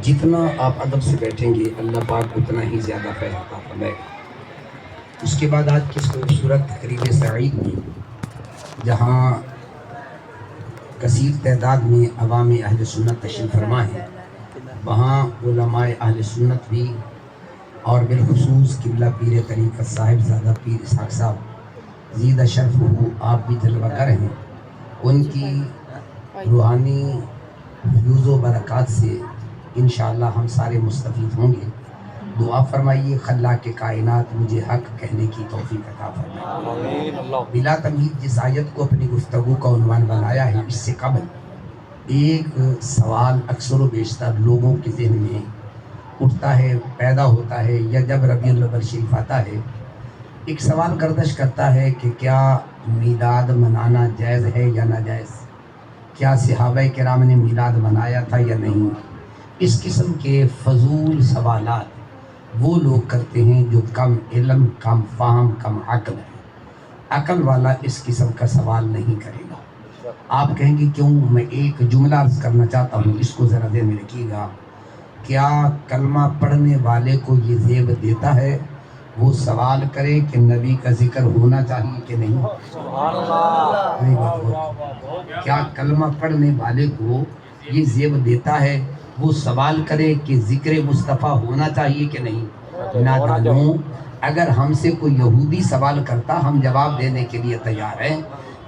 جتنا آپ ادب سے بیٹھیں گے اللہ پاک اتنا ہی زیادہ فیض عطا فرمائے گا۔ اس کے بعد آج کی خوبصورت تقریب سعید میں جہاں کثیر تعداد میں عوام اہل سنت تشریف فرما ہے، وہاں علماء اہل سنت بھی اور بالخصوص قبلہ پیر طریقت صاحب زادہ پیر اسحاق صاحب زیدہ شرف ہو، آپ بھی جلوہ گر ہیں، ان کی روحانی فیوز و برکات سے انشاءاللہ ہم سارے مستفید ہوں گے۔ دعا فرمائیے خلاق کائنات مجھے حق کہنے کی توفیق عطا فرمائے۔ بلا تمہید جس آیت کو اپنی گفتگو کا عنوان بنایا ہے، اس سے قبل ایک سوال اکثر و بیشتر لوگوں کے ذہن میں اٹھتا ہے، پیدا ہوتا ہے، یا جب ربیع الاول شریف آتا ہے ایک سوال گردش کرتا ہے کہ کیا میلاد منانا جائز ہے یا ناجائز؟ کیا صحابہ کرام نے میلاد منایا تھا یا نہیں؟ اس قسم کے فضول سوالات وہ لوگ کرتے ہیں جو کم علم، کم فہم، کم عقل ہے۔ عقل والا اس قسم کا سوال نہیں کرے گا۔ آپ کہیں گے کیوں؟ میں ایک جملہ عرض کرنا چاہتا ہوں، اس کو ذرا ذہن میں رکھیے گا۔ کیا کلمہ پڑھنے والے کو یہ زیب دیتا ہے وہ سوال کرے کہ نبی کا ذکر ہونا چاہیے کہ نہیں؟ نہیں بات ہو۔ کیا کلمہ پڑھنے والے کو یہ زیب دیتا ہے وہ سوال کرے کہ ذکر مصطفیٰ ہونا چاہیے کہ نہیں؟ نادانوں، اگر ہم سے کوئی یہودی سوال کرتا ہم جواب دینے کے لیے تیار ہیں،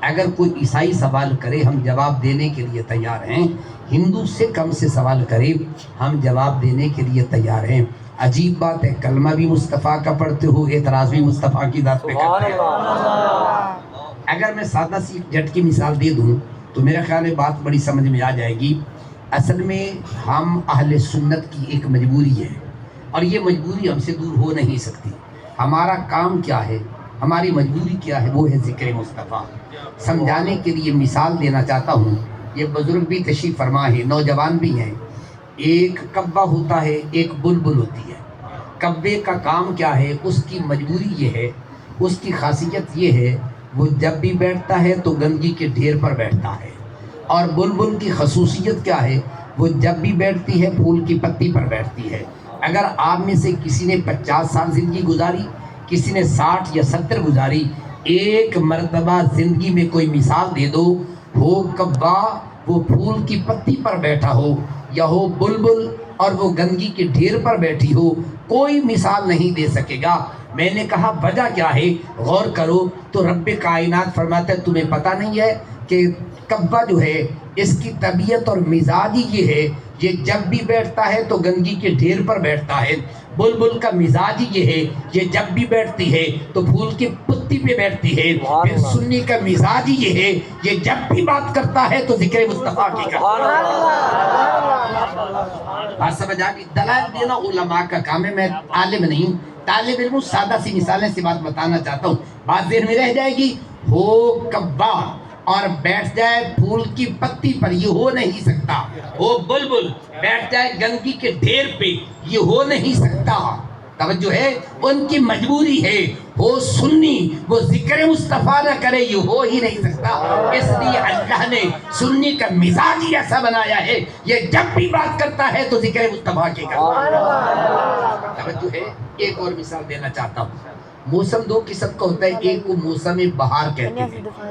اگر کوئی عیسائی سوال کرے ہم جواب دینے کے لیے تیار ہیں، ہندو سے کم سے سوال کرے ہم جواب دینے کے لیے تیار ہیں۔ عجیب بات ہے، کلمہ بھی مصطفیٰ کا پڑھتے ہو، اعتراض بھی مصطفیٰ کی ذات پہ کرتے ہیں۔ اگر میں سادہ سی جھٹ کی مثال دے دوں تو میرا خیال ہے بات بڑی سمجھ میں آ جائے گی۔ اصل میں ہم اہل سنت کی ایک مجبوری ہے، اور یہ مجبوری ہم سے دور ہو نہیں سکتی۔ ہمارا کام کیا ہے، ہماری مجبوری کیا ہے؟ وہ ہے ذکر مصطفیٰ۔ سمجھانے کے لیے مثال دینا چاہتا ہوں، یہ بزرگ بھی تشریف فرما ہے، نوجوان بھی ہیں۔ ایک کبہ ہوتا ہے، ایک بلبل ہوتی ہے۔ کبے کا کام کیا ہے؟ اس کی مجبوری یہ ہے، اس کی خاصیت یہ ہے، وہ جب بھی بیٹھتا ہے تو گندگی کے ڈھیر پر بیٹھتا ہے، اور بلبل کی خصوصیت کیا ہے؟ وہ جب بھی بیٹھتی ہے پھول کی پتی پر بیٹھتی ہے۔ اگر آپ میں سے کسی نے 50 سال زندگی گزاری، کسی نے 60 یا 70 گزاری، ایک مرتبہ زندگی میں کوئی مثال دے دو، ہو کبا وہ پھول کی پتی پر بیٹھا ہو، یا ہو بلبل اور وہ گندگی کے ڈھیر پر بیٹھی ہو، کوئی مثال نہیں دے سکے گا۔ میں نے کہا وجہ کیا ہے؟ غور کرو تو رب کائنات فرماتا ہے تمہیں پتہ نہیں ہے کہ کبا جو ہے اس کی طبیعت اور مزاج ہی یہ ہے، یہ جب بھی بیٹھتا ہے تو گندگی کے ڈھیر پر بیٹھتا ہے۔ بلبل کا مزاج ہی یہ ہے، یہ جب بھی بیٹھتی ہے تو پھول کی پتی پہ بیٹھتی ہے۔ پھر سنی کا مزاج ہی یہ ہے، یہ جب بھی بات کرتا ہے تو ذکر مصطفیٰ کی کرتا ہے۔ بات سمجھ آ گئی؟ دلائل دینا علماء کا کام ہے، میں عالم نہیں، طالب علم، سادہ سی مثالیں سے بات بتانا چاہتا ہوں، بات ذہن میں رہ جائے گی۔ ہو کبا اور بیٹھ جائے پھول کی پتی پر، یہ ہو نہیں سکتا۔ ہو بلبل بیٹھ جائے گندگی کے ڈھیر پہ، یہ ہو نہیں سکتا۔ توجہ ہے، ان کی مجبوری ہے۔ ہو سنی، وہ ذکر مصطفیٰ نہ کرے، یہ ہو ہی نہیں سکتا۔ اس لیے اللہ نے سنی کا مزاج ہی ایسا بنایا ہے، یہ جب بھی بات کرتا ہے تو ذکر مصطفیٰ کی کرتا ہے۔ توجہ ہے، ایک اور مثال دینا چاہتا ہوں۔ موسم دو قسم کا ہوتا ہے، ایک کو موسم بہار کہتے ہیں،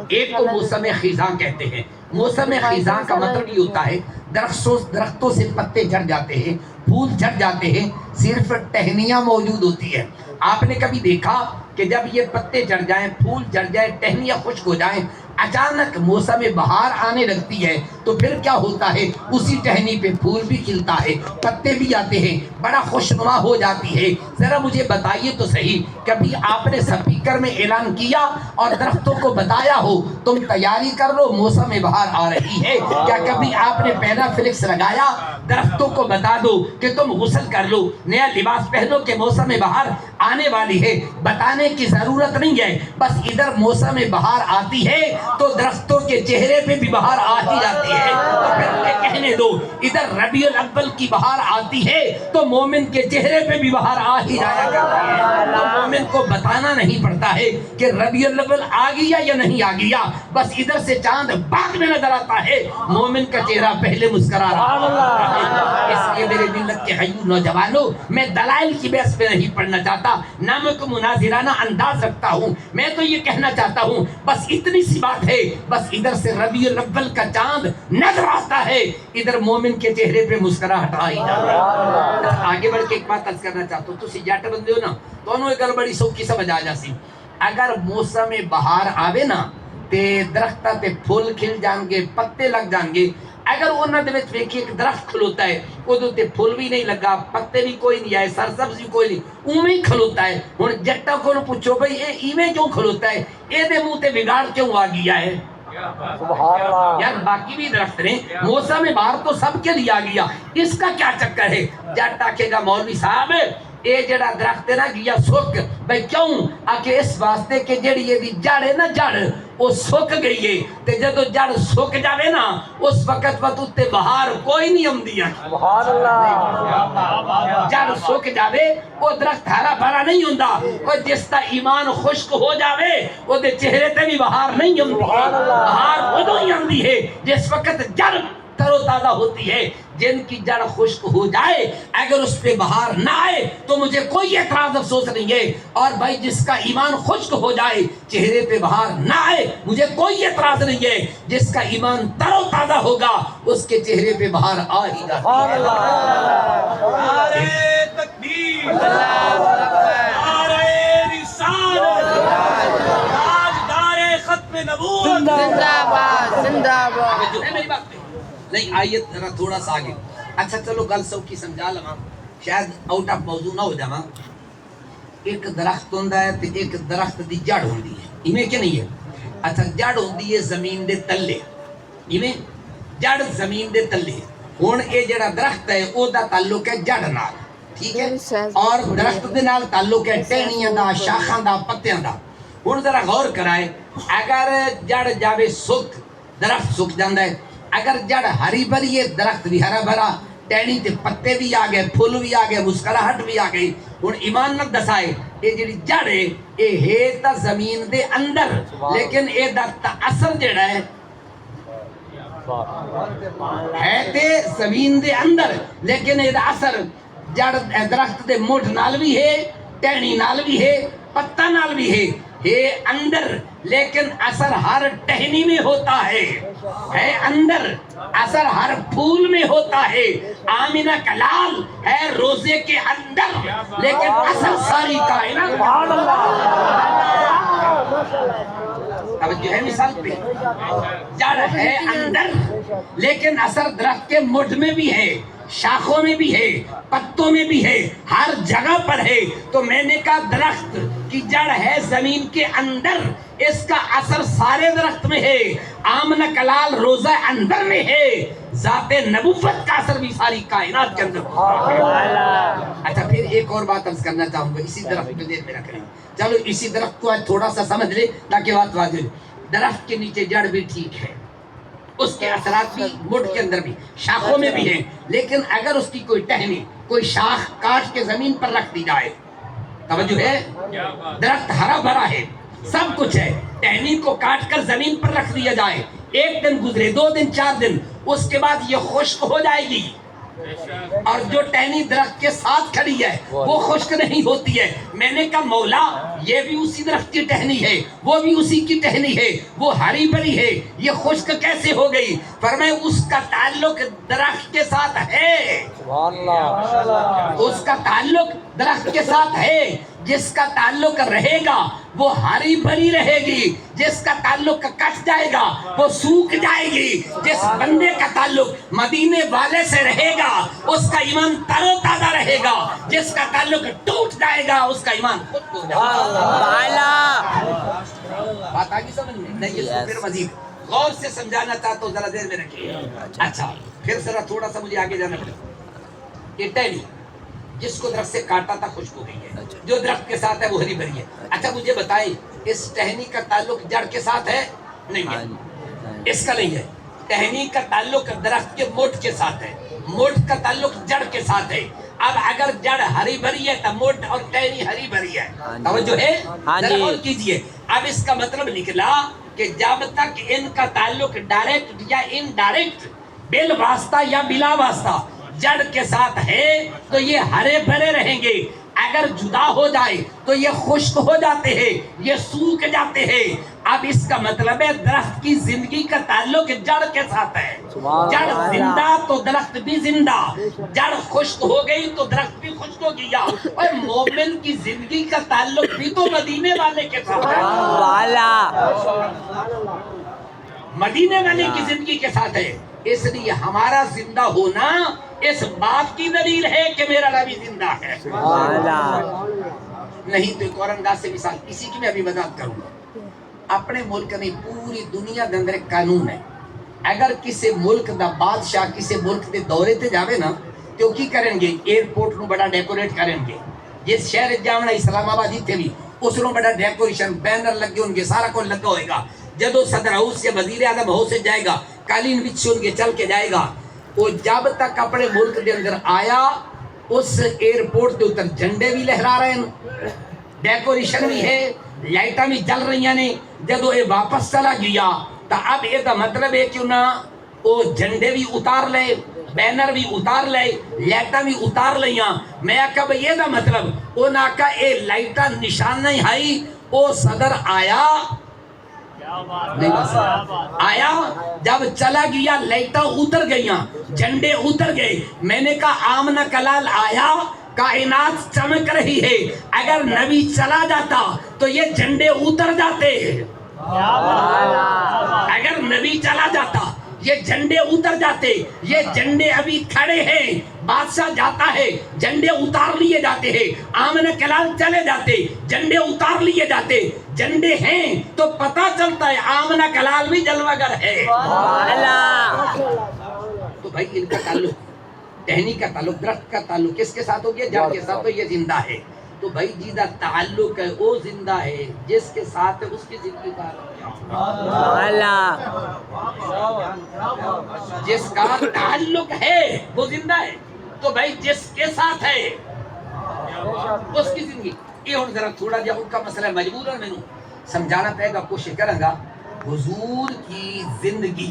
ایک کو موسم خزاں کہتے ہیں۔ موسم خزاں کا مطلب یہ ہوتا ہے درختوں سے پتے جھڑ جاتے ہیں، پھول جھڑ جاتے ہیں، صرف ٹہنیاں موجود ہوتی ہیں۔ آپ نے کبھی دیکھا کہ جب یہ پتے جھڑ جائیں، پھول جھڑ جائیں، ٹہنیاں خشک ہو جائیں، اچانک موسم بہار آنے لگتی ہے تو پھر کیا ہوتا ہے؟ اسی ٹہنی پہ پھول بھی کھلتا ہے، پتے بھی آتے ہیں، بڑا خوشنما ہو جاتی ہے۔ ذرا مجھے بتائیے تو صحیح، کبھی آپ نے سپیکر میں اعلان کیا اور درختوں کو بتایا ہو تم تیاری کر لو موسم بہار آ رہی ہے؟ کیا کبھی آپ نے پینا فلکس لگایا درختوں کو بتا دو کہ تم غسل کر لو، نیا لباس پہنو کہ موسم بہار آنے والی ہے؟ بتانے کی ضرورت نہیں ہے، بس ادھر موسم بہار آتی ہے تو درختوں کے چہرے پہ بھی بہار آ ہی جاتی ہے۔ تو پھر کہنے دو ادھر ربیع الاول کی بہار آتی ہے تو مومن کے چہرے پہ بھی بہار آ ہی جایا کرتی ہے۔ تو مومن کو بتانا نہیں پڑتا ہے کہ ربیع الاول آ گیا یا نہیں آ گیا، بس ادھر سے چاند بعد میں نظر آتا ہے، مومن کا چہرہ پہلے مسکرا رہا ہے۔ اس لیے میرے دل حضرت کے غیور نوجوانوں، میں دلائل کی بحث پہ نہیں پڑھنا چاہتا، نہ میں کو مناظرانہ انداز رکھتا ہوں، میں تو یہ کہنا چاہتا ہوں بس اتنی سی بات ہے، بس ادھر سے ربیع الاول کا چاند نظر آتا ہے، ادھر مومن کے چہرے پہ مسکراہٹ آئی جاتی ہے۔ آگے بڑھ کے ایک بات عرض کرنا چاہتا ہوں، تسی جٹ بندے ہو نا، دونوں ایک بڑی سوکھی سمجھ آ جاسی۔ اگر موسم بہار آوے نا تے درختاں تے پھول کھل جان گے، پتے لگ جان گے، اگر انہاں دے وچ ویکھیے ایک درخت کھلوتا ہے، اودے تے پھول بھی نہیں لگا، پتے بھی کوئی نہیں آئے، سرسبز بھی کوئی نہیں، اوویں ہی کھلوتا ہے۔ ہن جٹا کولوں پوچھو بھئی اے ایویں کیوں کھلوتا ہے، اے دے منہ تے بگاڑ کیوں آ گیا ہے؟ سبحان اللہ۔ یار باقی بھی درخت نے، موسم بہار تو سب کے لیے آ گیا، اس کا کیا چکر ہے؟ جٹ آکھے گا مولوی صاحب اے جڑا درخت ہے نا گیا سک، بھئی کیوں؟ آکے اس واسطے کہ جڑی یہ دی جڑ ہے نا جڑ وہ سک گئی ہے، تے جدو جڑ سک جاوے نا اس وقت وقت اتے بہار کوئی نہیں آمدی ہے۔ سبحان اللہ۔ جڑ سک جاوے وہ درخت ہرا بھرا نہیں ہوندا، اور جس تا ایمان خشک ہو جاوے وہ دے چہرے تے بھی بہار نہیں آمدی ہے۔ بہار ادو ہی آمدی ہے جس وقت جڑ تر و تازہ ہوتی ہے۔ جن کی جڑ خشک ہو جائے اگر اس پہ بہار نہ آئے تو مجھے کوئی اعتراض افسوس نہیں ہے، اور بھائی جس کا ایمان خشک ہو جائے چہرے پہ بہار نہ آئے مجھے کوئی اعتراض نہیں ہے، جس کا ایمان تر و تازہ ہوگا اس کے چہرے پہ بہار آ ہی جاتی ہے۔ نعرہ تکبیر، نعرہ رسالت، تاجدار ختم نبوت، زندہ باد زندہ باد۔ جو ہے میری بات پہ نہیں آئیت ذرا تھوڑا سا آگے۔ اچھا چلو گل سو کی سمجھا لما، شاید آؤٹ آف موضوع نہ ہو جاواں۔ ایک درخت ہوندا ہے تے ایک درخت دی جڑ ہوندی ہے، ایویں کہ نہیں ہے؟ اچھا جڑ ہوندی ہے زمین دے تلے، ایویں جڑ زمین دے تلے۔ ہن اے جڑا درخت ہے او دا تعلق ہے جڑ نال، ٹھیک ہے؟ اور درخت دے نال تعلق ہے ٹہنیاں دا، شاخاں دا، پتیاں دا۔ ہن ذرا غور کرائے، اگر جڑ جاوے سک درخت سک جاندا ہے، اگر جڑ ہری بھری ہے درخت بھی ہرا بھرا، ٹہنی تے پتے بھی آ گئے، پھول بھی آ گئے، مسکراہٹ بھی آ گئی۔ ہن ایمان نال دسائے اے جڑی جڑ ہے اے ہے تا زمین دے اندر، لیکن اے دا اثر جڑا ہے تے زمین دے اندر، لیکن اے دا اثر جڑ درخت دے مٹھ نال بھی ہے، ٹہنی نال بھی ہے، پتہ نال بھی ہے اندر، لیکن اثر ہر ٹہنی میں ہوتا ہے اندر، اثر ہر پھول میں ہوتا ہے۔ آمینہ کا لال ہے روزے کے اندر، لیکن اثر ساری کائنات۔ اب جو ہے مثال پہ جڑ ہے اندر، لیکن اثر درخت کے مٹھ میں بھی ہے، شاخوں میں بھی ہے، پتوں میں بھی ہے، ہر جگہ پر ہے۔ تو میں نے کہا درخت کی جڑ ہے زمین کے اندر، اس کا اثر سارے درخت میں ہے، آمنہ کلال روزہ اندر میں ہے، ذات نبوت کا اثر بھی ساری کائنات کے اندر۔ اچھا پھر ایک اور بات عرض کرنا چاہوں گا، اسی درخت پہ دیر میرا کریں، چلو اسی درخت کو آج تھوڑا سا سمجھ لے تاکہ بات واضح ہو۔ درخت کے نیچے جڑ بھی ٹھیک ہے، اس کے اثرات بھی مٹھ کے اندر بھی، شاخوں میں بھی ہیں، لیکن اگر اس کی کوئی ٹہنی، کوئی شاخ کاٹ کے زمین پر رکھ دی جائے، توجہ ہے، درخت ہرا بھرا ہے، سب کچھ ہے، ٹہنی کو کاٹ کر زمین پر رکھ دیا جائے، ایک دن گزرے، 2 دن، 4 دن، اس کے بعد یہ خشک ہو جائے گی، اور جو ٹہنی درخت کے ساتھ کھڑی ہے وہ خشک نہیں ہوتی ہے۔ میں نے کہا مولا یہ بھی اسی درخت کی ٹہنی ہے، وہ بھی اسی کی ٹہنی ہے، وہ ہری بھری ہے، یہ خشک کیسے ہو گئی؟ فرمائے اس کا تعلق درخت کے ساتھ ہے، اس کا تعلق درخت کے ساتھ ہے، جس کا تعلق رہے گا وہ ہری بھری رہے گی، جس کا تعلق کٹ جائے گا وہ سوکھ جائے گی۔ جس بندے کا تعلق مدینے والے سے رہے گا اس کا ایمان تر و تازہ رہے گا، جس کا تعلق ٹوٹ جائے گا اس کا ایمان خود ہو جائے گا۔ بات آگی سمجھ میں نہیں؟ اس کو پھر مزید غور سے سمجھانا چاہتا ہوں، ذرا دیر میں رکھیے۔ اچھا پھر ذرا تھوڑا سا مجھے آگے جانا پڑے گا۔ یہ ٹہنی جس کو درخت سے کاٹا تھا خشک ہو گئی ہے، جو درخت کے ساتھ ہے وہ ہری بھری ہے۔ اچھا مجھے بتائیں اس ٹہنی کا تعلق جڑ کے ساتھ ہے؟ نہیں ہے، اس کا نہیں ہے۔ ٹہنی کا تعلق درخت کے موٹ کے ساتھ ہے، موٹ کا تعلق جڑ کے ساتھ ہے۔ اب اگر جڑ ہری بھری ہے تو موٹ اور ٹہنی ہری بھری ہے، توجہ ہے؟ ذرا غور کیجئے۔ اب اس کا مطلب نکلا کہ جب تک ان کا تعلق ڈائریکٹ یا انڈائریکٹ، بل واسطہ یا بلا واسطہ، جڑ کے ساتھ ہے تو یہ ہرے بھرے رہیں گے، اگر جدا ہو جائے تو یہ خشک ہو جاتے ہیں، یہ سوکھ جاتے ہیں۔ اب اس کا مطلب ہے درخت کی زندگی کا تعلق جڑ کے ساتھ ہے، جڑ زندہ تو درخت بھی زندہ، جڑ خشک ہو گئی تو درخت بھی خشک ہو گیا، اور مومن کی زندگی کا تعلق بھی تو مدینے والے کے ساتھ ہے، مدینے والے کی زندگی کے ساتھ ہے۔ اس لیے ہمارا زندہ ہونا اس بات کی دلیل ہے کہ میرا نبی زندہ ہے، نہیں تو ایک اور انداز سے مثال اسی کی میں ابھی وضاحت کروں گا۔ اپنے ملک نہیں پوری دنیا دے اندر ایک قانون ہے، اگر کسی ملک دا بادشاہ کسی ملک دے دورے تے جاوے نا تو کی کریں گے؟ ایئرپورٹ نو بڑا ڈیکوریٹ کریں گے، جس شہر جاونا اسلام آباد جیتے بھی اس نو بڑا ڈیکوریشن بینر لگے ہوں گے، سارا کو لگا ہوئے گا۔ جدو صدر ہاؤس سے وزیر اعظم ہاؤس سے جائے گا قالین بچھے ہوں گے چل کے جائے گا، وہ جب تک اپنے ملک دے اندر آیا اس ایئرپورٹ دے اتر جھنڈے بھی لہرا رہے ہیں، ڈیکوریشن بھی ہے، لائٹاں بھی جل رہی ہیں۔ جدو یہ واپس چلا گیا تو اب یہ دا مطلب ہے کہ انہاں وہ جھنڈے بھی اتار لے، بینر بھی اتار لے، لائٹاں بھی اتار لیاں۔ میں کہا بھئی یہ دا مطلب انہاں کا اے لائٹاں نشان نہیں آئی، وہ صدر آیا نہیں بس آیا، جب چلا گیا لائٹاں اتر گئیاں، جھنڈے اتر گئے۔ میں نے کہا آمنہ کلال آیا، کائنات چمک رہی ہے، اگر نبی چلا جاتا تو یہ جھنڈے اتر جاتے، اگر نبی چلا جاتا یہ جھنڈے اتر جاتے، یہ جھنڈے ابھی کھڑے ہیں، بادشاہ جاتا ہے جھنڈے اتار لیے جاتے ہیں، آمنہ کلال چلے جاتے جھنڈے اتار لیے جاتے، جھنڈے ہیں تو پتہ چلتا ہے آمنہ کلال بھی جلوہ گر ہے۔ تو بھائی ان کا تعلق ٹہنی کا تعلق، درخت کا تعلق کس کے ساتھ ہو گیا؟ جڑ کے ساتھ، تو یہ زندہ ہے۔ تو بھائی جیدہ تعلق ہے وہ زندہ ہے، جس کے ساتھ ہے اس کی زندگی کا جس کا تعلق ہے وہ زندہ ہے۔ تو بھائی جس کے ساتھ ہے اس کی زندگی، یہ ہوں ذرا تھوڑا جا ان کا مسئلہ مجبور میں سمجھانا پہے گا، کوشش کروں گا۔ حضور کی زندگی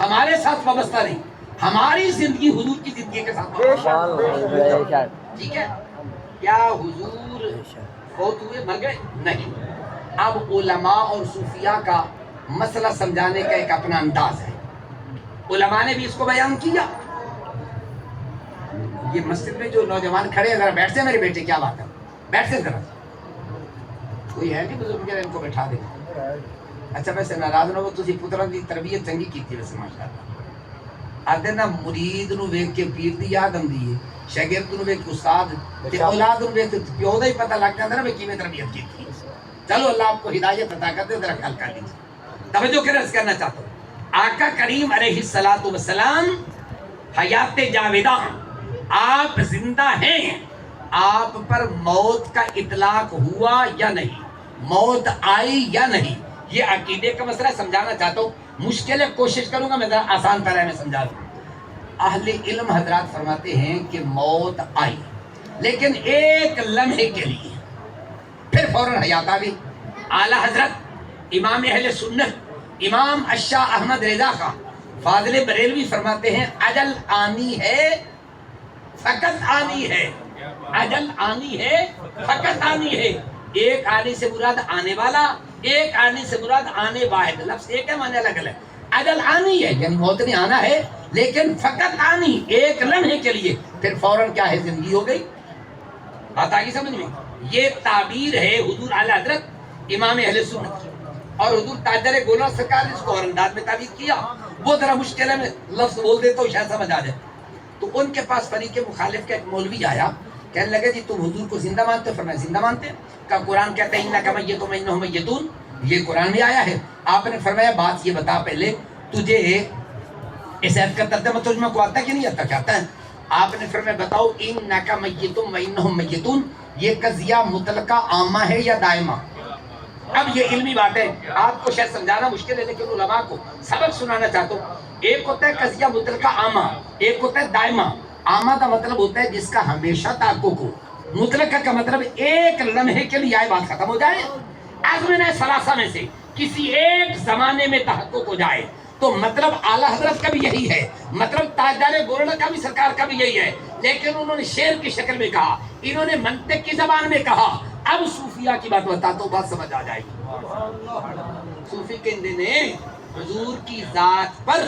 ہمارے ساتھ وابستہ نہیں، ہماری زندگی حضور کی زندگی کے ساتھ وابستہ۔ ٹھیک ہے؟ کیا حضور فوت ہوئے مر گئے؟ نہیں۔ اب علماء اور صوفیاء کا مسئلہ سمجھانے کا ایک اپنا انداز ہے، علماء نے بھی اس کو بیان کیا۔ یہ مسجد میں جو نوجوان کھڑے ہیں ذرا بیٹھ سے میرے بیٹے، کیا بات ہے، بیٹھ سے ذرا، کوئی ہے نہیں بزرگ ان کو بیٹھا دے۔ اچھا ویسے ناراض نہ ہو، تسی پتروں کی تربیت چنگی کی تھی ویسے ماشاءاللہ۔ آدھے نا مرید نو ویکھ کے پیر دی یاد آندی ہے، شاگرد نو ویکھ کے استاد تے اولاد نو ویکھ کے پیو دا ہی پتہ لگ جاندا نا میں کیویں تربیت کی تھی۔ چلو اللہ آپ کو ہدایت عطا کر دے، ذرا خیال کر لیجیے۔ توجہ کے عرض کرنا چاہتا ہوں، آقا کریم علیہ الصلوۃ والسلام حیات جاویدہ، آپ زندہ ہیں، آپ پر موت کا اطلاق ہوا یا نہیں، موت آئی یا نہیں، یہ عقیدے کا مسئلہ سمجھانا چاہتا ہوں۔ مشکل ہے، کوشش کروں گا میں ذرا آسان طرح میں سمجھا دوں۔ اہل علم حضرات فرماتے ہیں کہ موت آئی لیکن ایک لمحے کے لیے، پھر فوراً حیات آ گئی۔ اعلیٰ حضرت امام اہل سنت امام الشاہ احمد رضا خان فاضل بریلوی فرماتے ہیں اجل آنی ہے فقط آنی ہے، اجل آنی ہے فقط آنی ہے۔ ایک آنے سے مراد آنے والا، ایک آنے سے مراد آنے واحد، لفظ ایک ہے معنی الگ الگ۔ اجل آنی ہے یعنی موت نے آنا ہے، لیکن فقط آنی ایک لمحے کے لیے، پھر فوراً کیا ہے زندگی ہو گئی۔ بات آگی سمجھ میں؟ یہ تعبیر ہے حضور اعلیٰ حضرت امام اہل سنت کی، اور حضور تاجر گولہ سرکار نے اس کو اور انداز میں تعبیر کیا، وہ ذرا مشکل ہے، میں لفظ بول دیتا ہوں شاید سمجھ آ جائے۔ تو ان کے پاس فریق مخالف کا ایک مولوی آیا، کہنے لگے جی تم حضور کو زندہ مانتے ہو؟ فرمایا زندہ مانتے ہیں۔ کہا قرآن کہتا ہے انک میت وانہم میتون، یہ قرآن میں آیا ہے۔ آپ نے فرمایا بات یہ بتا پہلے تجھے اس آیت کا ترجمہ ترجمہ کو آتا ہے کہ نہیں آتا؟ کیا آتا ہے؟ آپ نے فرمایا بتاؤ انک میت وانہم میتون، یہ قضیہ مطلقہ عامہ ہے یا دائمہ؟ اب یہ علمی بات ہے، آپ کو شاید سمجھانا مشکل ہے، لیکن علماء کو سبق سنانا چاہتا ہوں۔ ایک ہوتا ہے قضیہ مطلقہ عامہ، ایک ہوتا ہے دائمہ۔ عامہ کا مطلب ہوتا ہے جس کا ہمیشہ تحقق ہو، مطلقہ کا مطلب ایک لمحے کے لیے آئے بات ختم ہو جائے۔ آزمنہ ثلاثہ میں سے کسی ایک زمانے میں تحقق ہو جائے تو مطلب اعلیٰ حضرت کا بھی یہی ہے، مطلب تاجدار گورنر کا بھی سرکار کا بھی یہی ہے، لیکن انہوں نے شعر کی شکل میں کہا، انہوں نے منطق کی زبان میں کہا۔ اب صوفیہ کی بات بتاتا ہوں، بات سمجھ آ جائے گی۔ صوفی کہتے ہیں حضور کی ذات پر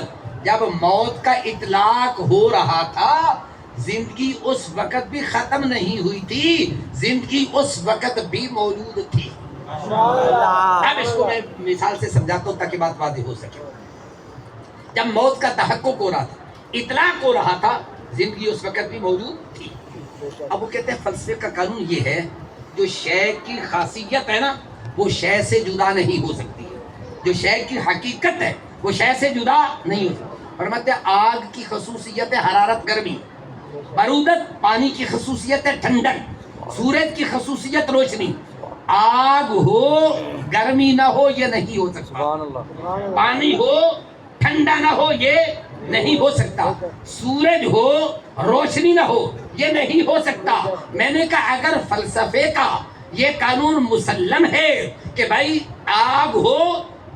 جب موت کا اطلاق ہو رہا تھا، زندگی اس وقت بھی ختم نہیں ہوئی تھی، زندگی اس وقت بھی موجود تھی۔ اب اس کو میں مثال سے سمجھاتا ہوں تاکہ بات واضح ہو سکے۔ جب موت کا تحقق ہو رہا تھا، اطلاق ہو رہا تھا، زندگی اس وقت بھی موجود تھی۔ اب وہ کہتے ہیں فلسفے کا قانون یہ ہے، جو شے کی خاصیت ہے نا وہ شے سے جدا نہیں ہو سکتی ہے، جو شے کی حقیقت ہے وہ شے سے جدا نہیں ہو سکتی۔ فرماتے ہیں آگ کی خصوصیت ہے حرارت، گرمی، برودت پانی کی خصوصیت ہے ٹھنڈک، سورج کی خصوصیت روشنی۔ آگ ہو گرمی نہ ہو یہ نہیں ہو سکتا، پانی ہو ٹھنڈا نہ ہو یہ نہیں ہو سکتا، سورج ہو روشنی نہ ہو یہ نہیں ہو سکتا۔ میں نے کہا اگر فلسفے کا یہ قانون مسلم ہے کہ بھائی آگ ہو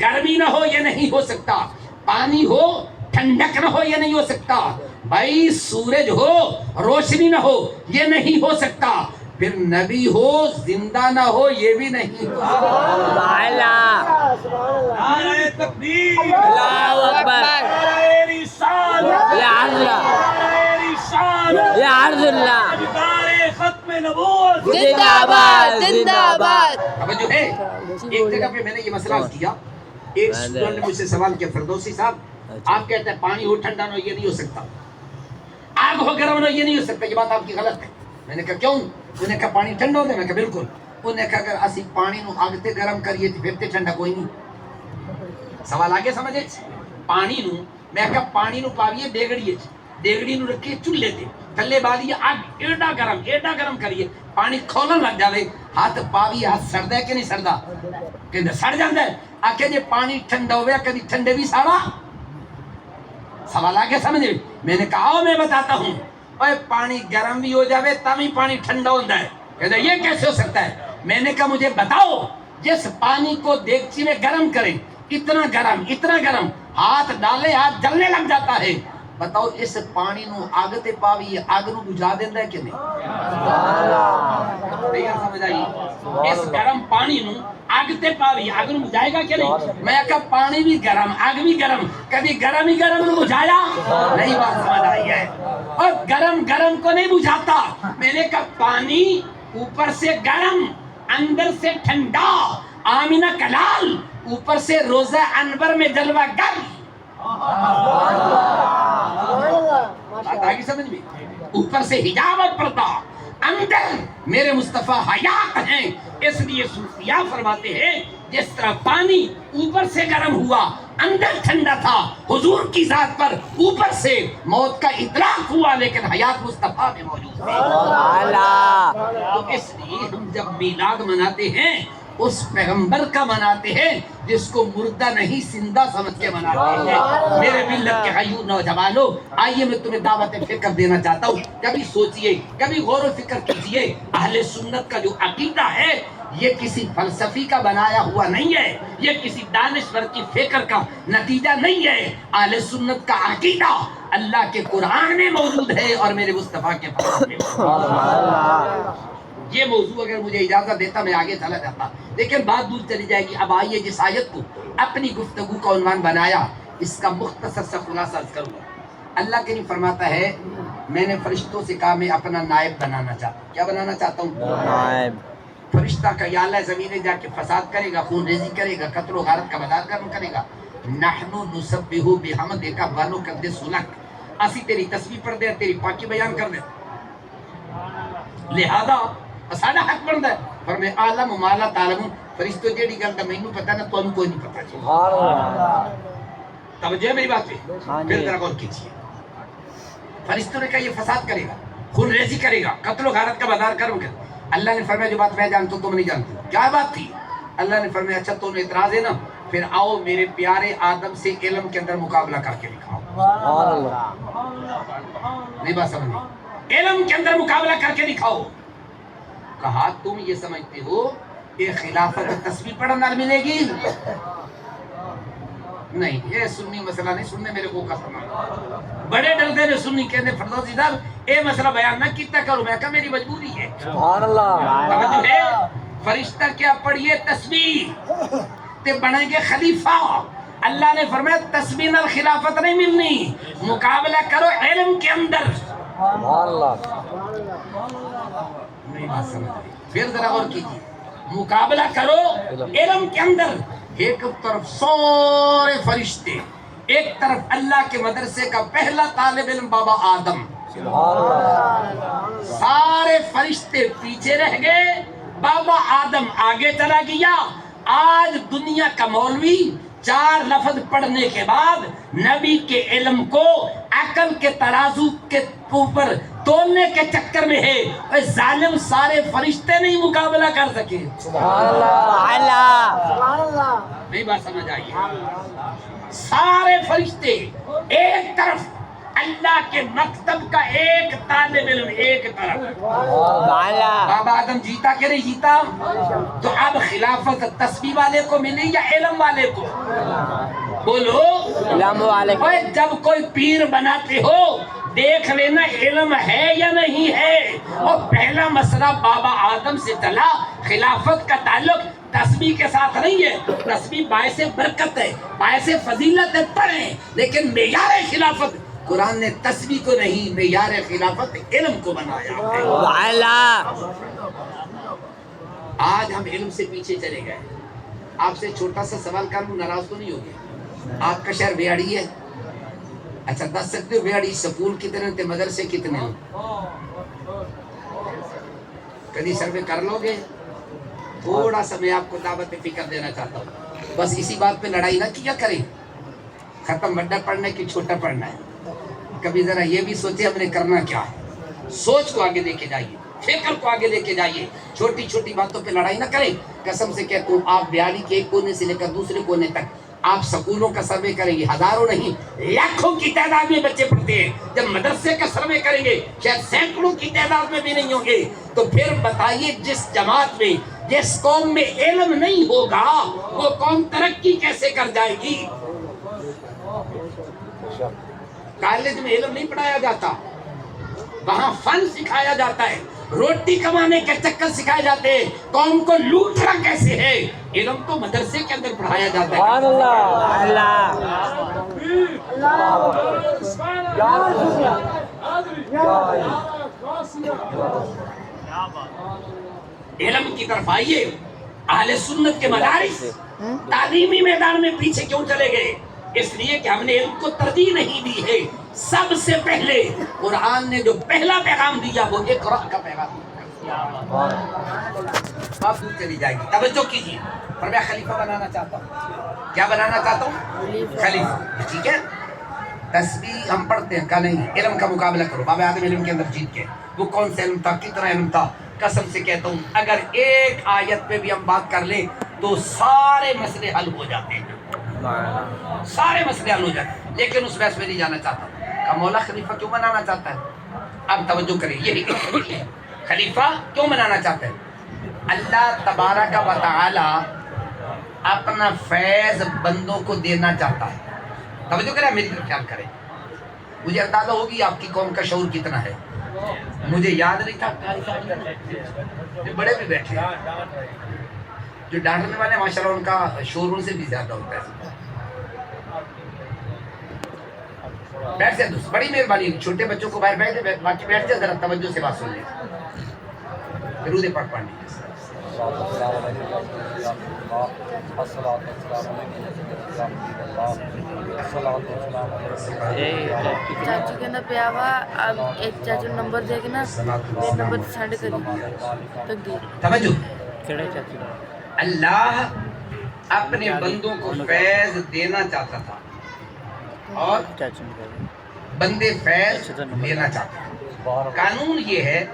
گرمی نہ ہو یہ نہیں ہو سکتا، پانی ہو ٹھنڈک نہ ہو یہ نہیں ہو سکتا، بھائی سورج ہو روشنی نہ ہو یہ نہیں ہو سکتا، پھر نبی ہو زندہ نہ ہو یہ بھی نہیں ہو سکتا۔ نعرہ تکبیر، اللہ اکبر، نعرہ رسالت، یا اللہ، نعرہ رسالت، یا عرض اللہ، تاجدار ختم نبوت، زندہ آباد، زندہ آباد۔ اب جو ہے ایک جگہ پہ میں نے یہ مسئلہ عرض کیا، ایک اسٹوڈنٹ نے مجھ سے سوال کیا، فردوسی صاحب آپ کہتے ہیں پانی ہو ٹھنڈا نہ ہو یہ نہیں ہو سکتا، آگ ہو گرم نہ ہو یہ نہیں ہو سکتا، یہ بات آپ کی غلط ہے۔ میں نے کہا کیوں؟ انہوں نے کہا پانی ٹھنڈا ہوتا ہے، میں نے کہا بالکل۔ انہوں نے کہا اگر اسی پانی نو آگ تے گرم کریے تو پھر تے ٹھنڈا کوئی نہیں۔ سوال آگے سمجھے؟ پانی نو میں کہا پانی نو پاویے ڈیگڑیے، ڈیگڑی نو رکھیے چولہے تے تھلے بالیے آگ ایڈا گرم کریے، پانی کھولن لگ جاوے، ہاتھ پاویے ہاتھ سڑدا ہے کہ نہیں سڑدا؟ کہندے سڑ جاندا ہے۔ آکھے جے پانی ٹھنڈا ہویا کبھی ٹھنڈے بھی ساڑا؟ سوال آگے سمجھے؟ میں نے کہا آؤ میں بتاتا ہوں، اوے پانی گرم بھی ہو جاوے تب ہی پانی ٹھنڈا ہوتا ہے، کہتا ہے یہ کیسے ہو سکتا ہے؟ میں نے کہا مجھے بتاؤ جس پانی کو دیگچی میں گرم کریں، اتنا گرم ہاتھ ڈالے ہاتھ جلنے لگ جاتا ہے، بتاؤ اس پانی نو آگ تے پاوی آگ نو بجھا دیندا ہے کہ نہیں؟ نہیں سمجھ آئی؟ اس گرم پانی نو آگ تے پاوی آگ نو بجھائے گا کہ نہیں؟ میں کہا پانی بھی گرم آگ بھی گرم، کبھی گرم ہی گرم نو بجھایا؟ نہیں بات سمجھ آئی ہے؟ اور گرم کو نہیں بجھاتا۔ میں نے کہا پانی اوپر سے گرم اندر سے ٹھنڈا، آمینہ کلال اوپر سے روزہ انور میں جلوہ گر۔ بات آگی سمجھ میں؟ اوپر سے حجاب اور پردہ، اندر میرے مصطفیٰ حیات ہیں۔ اس لیے صوفیہ فرماتے ہیں جس طرح پانی اوپر سے گرم ہوا اندر ٹھنڈا تھا، حضور کی ذات پر اوپر سے موت کا اطلاق ہوا لیکن حیات مصطفیٰ میں موجود تھی۔ تو اس لیے ہم جب میلاد مناتے ہیں اس پیغمبر کا مناتے ہیں جس کو مردہ نہیں زندہ سمجھ کے مناتے ہیں۔ میرے ملت کے حیو نوجوانوں، آئیے میں تمہیں دعوت فکر دینا چاہتا ہوں، کبھی سوچئے، کبھی غور و فکر کیجئے، اہل سنت کا جو عقیدہ ہے یہ کسی فلسفی کا بنایا ہوا نہیں ہے، یہ کسی دانشور کی فکر کا نتیجہ نہیں ہے۔ اہل سنت کا عقیدہ اللہ کے قرآن میں موجود ہے اور میرے مصطفیٰ کے فرمان میں موجود ہے۔ یہ موضوع اگر مجھے اجازت دیتا میں آگے چلا جاتا، لیکن بات دور چلی جائے گی۔ اب آئیے جس آیت کو اپنی گفتگو کا عنوان بنایا اس کا مختصر سا خلاصہ کروں گا۔ اللہ کے لیے فرماتا ہے میں نے فرشتوں سے کہا میں اپنا نائب بنانا چاہتا ہوں۔ کیا بنانا چاہتا ہوں؟ نائب۔ فرشتہ کا یا اللہ زمین جا کے فساد کرے گا، خون ریزی کرے گا، قتل و غارت کا بدارگرم کرے گا۔ نحنو نسبح بحمدک ونقدس لک، اسی تیری تسبیح پڑھ دے، تیری پاکی بیان کر دے، لہذا ساڈا حق بندا ہے۔ فرمایا عالم ما لا تعلمون، فرشتو جیڑی گل دا مینوں پتہ نہ تانوں کوئی نہیں پتہ۔ سبحان اللہ، توجہ میری بات پہ پھر ذرا غور کیجیے۔ فرشتوں نے کہا یہ فساد کرے گا، خون ریزی کرے گا، قتل و غارت کا بدار کروں گا۔ اللہ نے فرمایا جو بات میں جانتا ہوں تم نہیں جانتے۔ کیا بات تھی؟ اللہ نے فرمایا اچھا تم اعتراض ہے نا، پھر آؤ میرے پیارے آدم سے علم کے اندر مقابلہ کر کے دکھاؤ۔ نہیں بات سمجھ؟ علم کے اندر مقابلہ کر کے دکھاؤ۔ کہا تم یہ سمجھتے ہو کہ خلافت تسبیح پڑھنے نال ملے گی؟ نہیں یہ سنی مسئلہ نہیں سننے میرے کو قسم بڑے ڈردے نے سنی کہنے فردوسی صاحب اے مسئلہ بیان نہ کیتا کرو میں کہا میری مجبوری ہے سبحان اللہ توجہ ہے فرشتہ کیا پڑھیے تسبیح تے بنیں گے خلیفہ اللہ نے فرمایا تسبیح نال خلافت نہیں ملنی مقابلہ کرو علم کے اندر سبحان اللہ نہیں بات سمجھ آئی پھر ذرا غور کیجیے مقابلہ کرو علم کے اندر ایک طرف سارے فرشتے ایک طرف اللہ کے مدرسے کا پہلا طالب علم بابا آدم سبحان اللہ سارے فرشتے پیچھے رہ گئے بابا آدم آگے چلا گیا آج دنیا کا مولوی 4 لفظ پڑھنے کے بعد نبی کے علم کو عقل کے ترازو کے اوپر تولنے کے چکر میں ہے اے ظالم سارے فرشتے نہیں مقابلہ کر سکے سبحان اللہ نہیں بات سمجھ آئیے سارے فرشتے ایک طرف اللہ کے مکتب کا ایک طالب علم ایک طرف بابا آدم جیتا کہ نہیں جیتا تو اب خلافت تسبیح والے کو ملی یا علم والے کو بولو علم والے کو اوے جب کوئی پیر بناتے ہو دیکھ لینا علم ہے یا نہیں ہے اور پہلا مسئلہ بابا آدم سے چلا خلافت کا تعلق تسبیح کے ساتھ نہیں ہے تسبیح باعث برکت ہے باعث فضیلت ہے پڑھیں لیکن معیار خلافت قرآن نے تسبیح کو نہیں معیار خلافت علم کو بنایا ہے آج ہم علم سے پیچھے چلے گئے آپ سے چھوٹا سا سوال کروں ناراض تو نہیں ہوگے آپ کا شہر بیاڑی ہے اچھا دس سکتے ہو بیاڑی سکول کتنے تھے مدرسے کتنے ہو کبھی سروے کر لو گے تھوڑا سا میں آپ کو دعوت فکر دینا چاہتا ہوں بس اسی بات پہ لڑائی نہ کیا کریں ختم بڑا پڑھنا ہے کہ چھوٹا پڑھنا ہے کبھی ذرا یہ بھی سوچے ہم نے کرنا کیا ہے سوچ کو آگے لے کے جائیے فکر کو آگے لے کے جائیے چھوٹی چھوٹی باتوں پہ لڑائی نہ کریں قسم سے کہتا ہوں آپ بیاڑی کے ایک کونے سے لے کر دوسرے کونے تک آپ سکولوں کا سروے کریں گے ہزاروں نہیں لاکھوں کی تعداد میں بچے پڑھتے ہیں جب مدرسے کا سروے کریں گے شاید سینکڑوں کی تعداد میں بھی نہیں ہوں گے تو پھر بتائیے جس جماعت میں جس قوم میں علم نہیں ہوگا وہ قوم ترقی کیسے کر جائے گی کالج میں علم نہیں پڑھایا جاتا وہاں فن سکھایا جاتا ہے روٹی کمانے کے چکر سکھائے جاتے ہیں قوم کو لوٹنا کیسے ہے علم تو مدرسے کے اندر پڑھایا جاتا ہے سبحان اللہ علم کی طرف آئیے اہل سنت کے مدارس تعلیمی میدان میں پیچھے کیوں چلے گئے اس لیے کہ ہم نے علم کو ترجیح نہیں دی ہے سب سے پہلے قرآن نے جو پہلا پیغام دیا وہ اقرا کا پیغام بات دور چلی جائے گی توجہ کیجیے اور میں خلیفہ بنانا چاہتا ہوں کیا بنانا چاہتا ہوں خلیفہ ٹھیک ہے تسبیح ہم پڑھتے ہیں کہا نہیں علم کا مقابلہ کرو بابا آدم علم کے اندر جیت کے وہ کون سا علم تھا کتنا علم تھا قسم سے کہتا ہوں اگر ایک آیت پہ بھی ہم بات کر لیں تو سارے مسئلے حل ہو جاتے ہیں سارے مسئلے حل ہو جاتے ہیں لیکن اس بحث میں نہیں جانا چاہتا کہ مولا خلیفہ کیوں بنانا چاہتا ہے اب توجہ کریں یہ خلیفہ کیوں بنانا چاہتا ہے اللہ تبارک و تعالی اپنا فیض بندوں کو دینا چاہتا ہے توجہ کریں میری طرف خیال کریں مجھے اندازہ ہوگی آپ کی قوم کا شعور کتنا ہے مجھے یاد نہیں تھا جو بڑے بھی بیٹھے جو ڈانٹنے والے ماشاءاللہ ان کا شعور ان سے بھی زیادہ ہوتا ہے بیٹھ جائے دوست بڑی مہربانی چھوٹے بچوں کو باہر بیٹھے باقی بیٹھ جائے ذرا توجہ سے بات سن لیں درود پاک پڑھنے چاچو کے نا پیا ہوا اب ایک چاچو نمبر دے کے نا میرے نمبر سینڈ کری توجہ اللہ اپنے بندوں کو فیض دینا چاہتا تھا اور بندے فیض لینا چاہتے ہیں قانون یہ ہے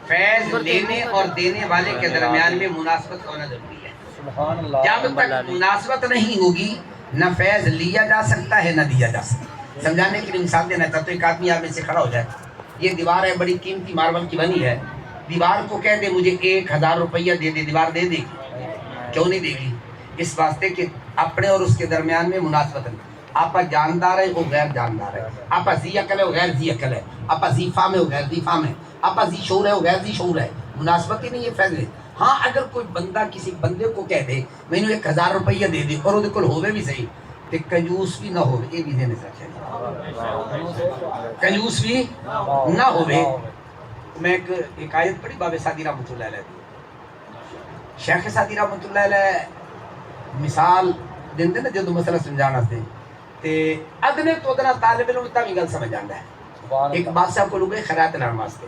فیض لینے اور دینے والے کے درمیان میں مناسبت ہونا ضروری ہے جب تک مناسبت نہیں ہوگی نہ فیض لیا جا سکتا ہے نہ دیا جا سکتا سمجھانے کے لیے مثال دینا چاہتا ہوں ایک آدمی آپ میں سے کھڑا ہو جائے یہ دیوار ہے بڑی قیمتی ماربل کی بنی ہے دیوار کو کہہ دے مجھے 1000 روپیہ دے دے دیوار دے دے گی کیوں نہیں دے گی اس واسطے کہ اپنے اور اس کے درمیان میں مناسبت نہیں آپ جاندار ہے وہ غیر جاندار ہے، آپ ذی عقل ہے وہ غیر ذی عقل ہے، آپ ذی فہم ہے وہ غیر ذی فہم ہے، آپ ذی شعور ہے وہ غیر ذی شعور ہے، مناسبت ہی نہیں ہے فیصلے۔ ہاں اگر کوئی بندہ کسی بندے کو کہہ دے میں نے 1000 روپیہ دے دے اور وہ کول ہوے بھی صحیح تے کنجوس بھی نہ ہوے، یہ بھی دینے سے کنجوس بھی نہ ہوے۔ میں ایک آیت پڑھی باب سعدی رحمۃ اللہ علیہ، شیخ سعدی رحمۃ اللہ علیہ مثال دیندے نا جدوں مسئلہ سمجھانا واسطے تے ادنے تو ادنا طالب علم تا بھی گل سمجھ آندا ہے۔ ایک بادشاہ کو لگے خیرات لان واسطے،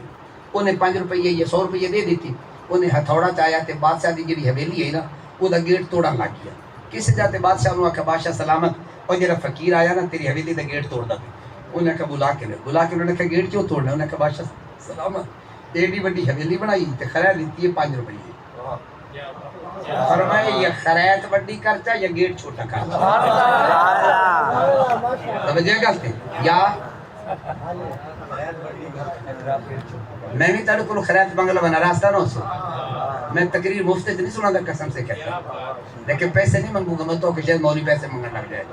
انہیں 5 روپیے یا 100 روپیے دے دیتی، انہیں ہتھوڑا چایا تے بادشاہ دی جڑی حویلی ہے نا وہ دا گیٹ توڑن لگ گیا۔ کس جاتے بادشاہ نو آکھا بادشاہ سلامت، اور جڑا فقیر آیا نا تیری حویلی دا گیٹ توڑ دا، انہیں کہا بلا کے انہوں نے کہا گیٹ کیوں توڑنا، انہوں نے کہا بادشاہ سلامت ایڈی بڑی حویلی بنائی تے خرید لیتی ہے 5 روپیے۔ فرمائے یہ خرید بڑی کرتا یا گیٹ چھوٹا کرتا، توجہ کرتے یا میں بھی تاڑو کو خرید بنگلہ بنا راستہ نہ ہو سو، میں تقریر مفتے سے نہیں سنا تھا قسم سے کہتا، لیکن پیسے نہیں منگوں گا، میں تو کہ شاید مولی پیسے منگنا لگ جائے۔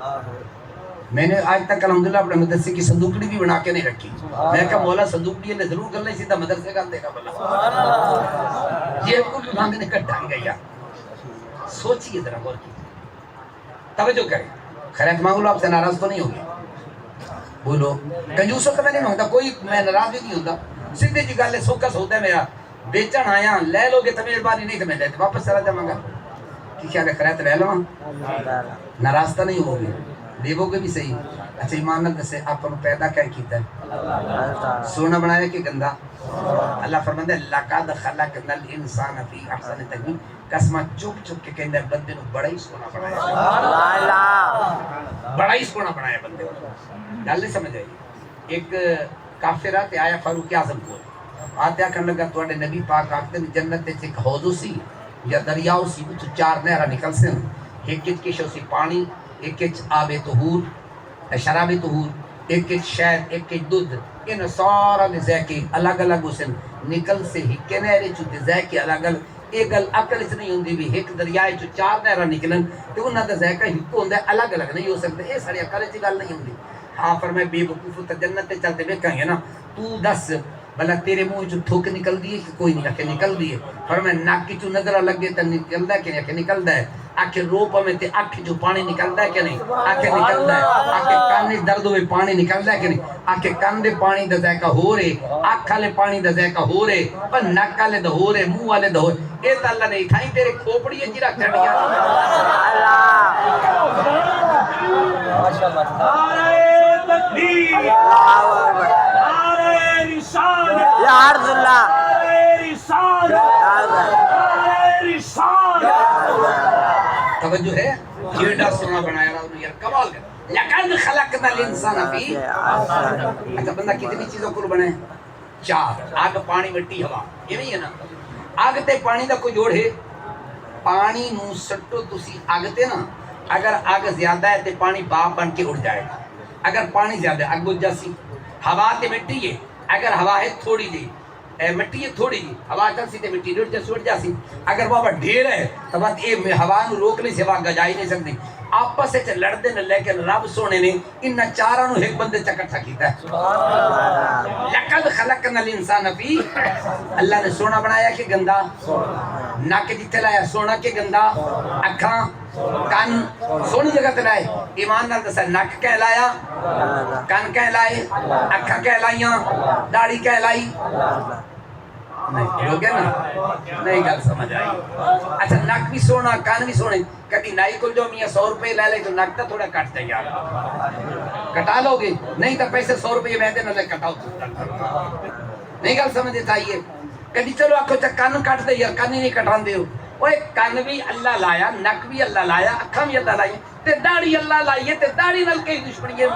میں نے آج تک الحمدللہ اپنے مدرسے کی صندوقڑی بھی بنا کے نہیں رکھی، میں کہا مولا صندوقڑی نے ضرور کرنا سیدھا مدرسے کا دے گا بلا، یہ کو بھی مانگنے کا ڈھنگ گیا۔ سوچئے ذرا غور کی توجہ کریں، خیرات مانگو لو آپ سے ناراض تو نہیں ہوگی، بولو کنجوسوں کا میں نہیں مانگتا، کوئی میں ناراض بھی نہیں ہوتا، سیدھے جی گل ہے سوکس ہوتا ہے میرا بیچن آیا لے لو گے تو مہربانی نہیں تو میں لیتے واپس چلا جا مانگا کی خیال ہے خیرات لے لو ناراض تو نہیں ہوگی، دیو گے بھی صحیح۔ اچھا ایمان نال دسے آپ کو پیدا کیا کیتا ہے، سونا بنایا کہ گندا؟ اللہ فرماندا ہے لقد خلقنا الانسان فی احسن تقویم، قسم چپ چپ کے کہندا ہے بندے نو بڑا ہی سونا بنایا، بڑا ہی سونا بنایا بندے کو۔ گل نہیں سمجھ آئی؟ ایک کافر آتے آیا فاروق اعظم کو آتے کہنے لگا تواڈے نبی پاک آکھدے نے جنت وچ ایک حوض سی یا دریاؤ سی تو 4 نہراں نکل سن، ایک کچھ سی پانی، ایک کچھ آب طہور شراب طہور، ایک کچھ شہد، ایک کچھ دودھ، ان سارا دے ذائقے الگ الگ حسن نکل سے ہی کنارے چ دے ذائقے الگ الگ۔ ایک گل عقل اس نہیں ہوندی بھی ایک دریائے چ 4 نہراں نکلن تے انہاں دا ذائقہ ہک ہوندا ہے الگ الگ نہیں ہو سکدا، اے ساری عقل وچ گل نہیں ہوندی۔ ہاں فرمائے بے وقوف تے جنت تے چلتے ویکھاں گے نا، تو دس بھلا تیرے منہ چ تھوک نکل دی ہے کہ کوئی نہیں؟ آکھے نکل دی ہے۔ فرمائے ناک چ نظر لگے تے نکلدا ہے کہ نہیں؟ آکھے نکلدا ہے۔ آکھے رو پوے تے اکھ جو پانی نکلدا ہے کہ نہیں؟ آکھے نکلدا ہے۔ آکھے کان وچ درد ہوئے پانی نکلدا ہے کہ نہیں؟ آکھے کان دے پانی دا ذائقہ ہو رے، اکھ والے پانی دا ذائقہ ہو رے، پر ناک والے دا ہو رے، منہ والے دا ہو رے۔ اے تے اللہ نے تھائی تیرے کھوپڑی وچ رکھ چھڈیا۔ نعرہ تکبیر، نعرہ رسالت، یا عرض اللہ، نعرہ رسالت، نعرہ رسالت۔ توجہ ہے؟ کیڑا سونا بنایا رہا یار کمال کر، لقد خلقنا الانسان فی اچھا بندہ کتنی چیزوں کو بنے؟ 4، آگ پانی مٹی ہوا، یہ نہیں ہے نا؟ آگ تے پانی دا کوئی جوڑ ہے؟ پانی نو سٹو تسی آگ تے نا، اگر آگ زیادہ ہے تے پانی باپ بن کے اڑ جائے گا، اگر پانی زیادہ ہے آگ بجھ جاسی۔ ہوا تے مٹی ہے، اگر ہوا ہے تھوڑی جی مٹی ہے تھوڑی جی، ہوا چل سی تے مٹی اڑ جاسی۔ اگر بابا ڈھیر ہے تو بات یہ ہوا نو روک نہیں سی، ہوا گجائی نہیں سکتی، آپس وچ لڑدے نے، لیکن رب سونے نے انہاں چاراں نو ایک بندے چ اکٹھا کیتا ہے۔ لقد خلقنا الانسان فی، اللہ نے سونا بنایا کہ گندا؟ ناک جتھے لایا سونا کہ گندا؟ اکھاں کان سونی جگہ تے لائے، ایمان نال دسا نک کہہ لایا، کان کہہ لائے، اکھاں کہہ لائیاں، داڑھی کہہ لائی؟ نہیں ہو گیا نا؟ نہیں گل سمجھ آئی؟ اچھا نک بھی سونا کان بھی سونے، کبھی نائی کو جو میاں 100 روپے لے لے تو نک تو تھوڑا کٹ جائے یار، کٹا لو گے؟ نہیں تو پیسے 100 روپے میں دے نہ لے کٹاؤ، نہیں گل سمجھ آئیے؟ کبھی چلو آکھو چا کان کٹ دے یار، کان ہی نہیں کٹان دے ہو، اوے کان بھی اللہ لایا، نک بھی اللہ لایا، اکھاں بھی اللہ لائی، تے داڑھی اللہ لائیے تے داڑھی نال کئی دشمنی ہے؟